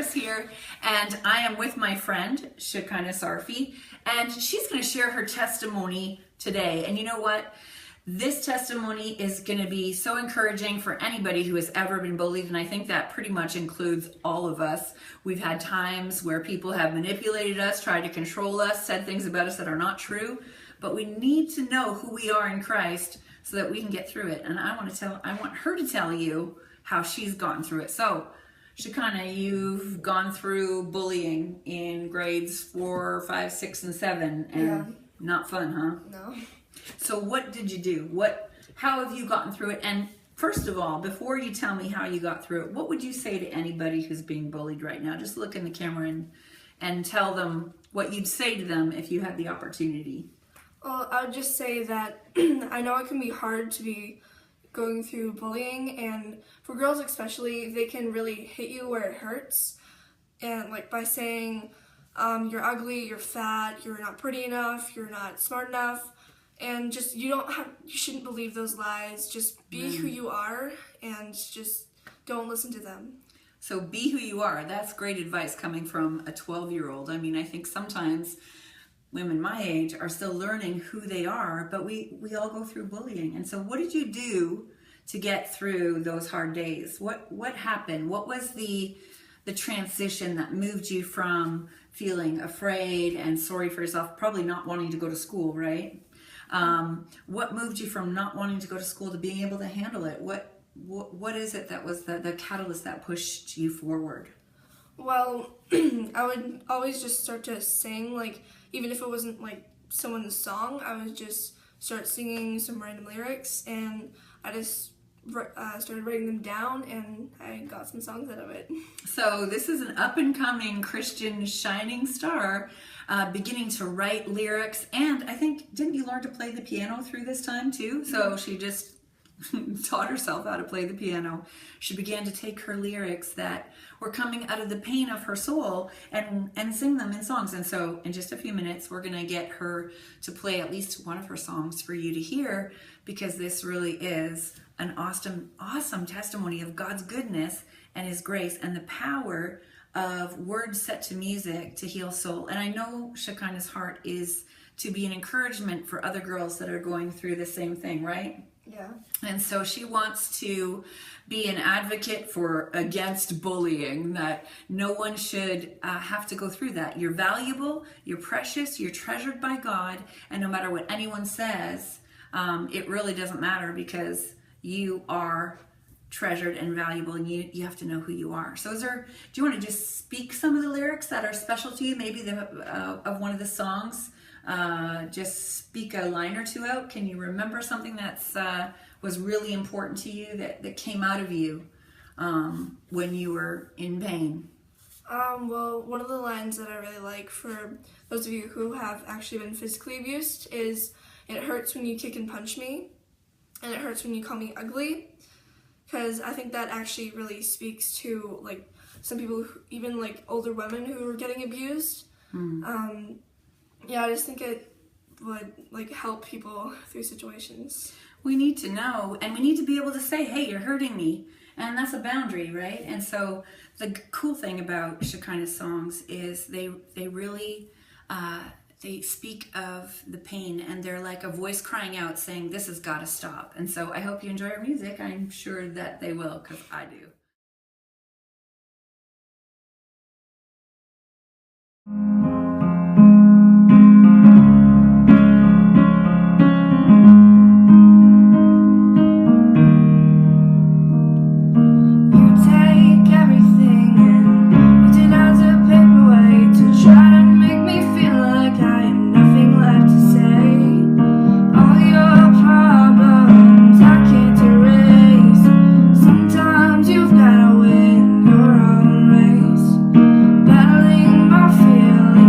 Ferriss here, and I am with my friend Shekinah Sarfi, and she's going to share her testimony today. And you know what? This testimony is going to be so encouraging for anybody who has ever been bullied, and I think that pretty much includes all of us. We've had times where people have manipulated us, tried to control us, said things about us that are not true, but we need to know who we are in Christ so that we can get through it. And I want her to tell you how she's gone through it. So, Shekinah, you've gone through bullying in grades 4, 5, 6, and 7, and not fun, huh? No. So what did you do? How have you gotten through it? And first of all, before you tell me how you got through it, what would you say to anybody who's being bullied right now? Just look in the camera and tell them what you'd say to them if you had the opportunity. Well, I would just say that I know it can be hard to be going through bullying, and for girls especially, they can really hit you where it hurts, and like by saying you're ugly, you're fat, you're not pretty enough, you're not smart enough, and just you shouldn't believe those lies. Just be who you are, and just don't listen to them. So be who you are. That's great advice coming from a 12-year-old. I mean, I think sometimes women my age are still learning who they are, but we all go through bullying. And so what did you do to get through those hard days? What happened? What was the transition that moved you from feeling afraid and sorry for yourself, probably not wanting to go to school, right? What moved you from not wanting to go to school to being able to handle it? What is it that was the catalyst that pushed you forward? Well, I would always just start to sing, like, even if it wasn't like someone's song, I would just start singing some random lyrics, and I just started writing them down, and I got some songs out of it. So this is an up-and-coming Christian shining star, beginning to write lyrics, and I think, didn't you learn to play the piano through this time too? So she just taught herself how to play the piano. She began to take her lyrics that were coming out of the pain of her soul and sing them in songs. And so in just a few minutes, we're going to get her to play at least one of her songs for you to hear, because this really is an awesome testimony of God's goodness and His grace and the power of words set to music to heal soul. And I know Shekinah's heart is to be an encouragement for other girls that are going through the same thing, right? Yeah. And so she wants to be an advocate against bullying, that no one should have to go through that. You're valuable, you're precious, you're treasured by God, and no matter what anyone says, it really doesn't matter, because you are treasured and valuable, and you have to know who you are. So do you want to just speak some of the lyrics that are special to you, maybe of one of the songs? Just speak a line or two out. Can you remember something that's was really important to you that came out of you when you were in pain? Well, one of the lines that I really like for those of you who have actually been physically abused is, "It hurts when you kick and punch me, and it hurts when you call me ugly," because I think that actually really speaks to like some people, even like older women who are getting abused. Yeah, I just think it would like help people through situations. We need to know, and we need to be able to say, hey, you're hurting me. And that's a boundary, right? And so the cool thing about Shekinah's songs is they really, they speak of the pain, and they're like a voice crying out saying, this has got to stop. And so I hope you enjoy our music. I'm sure that they will, because I do. You've gotta win your own race, battling my feelings.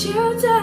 you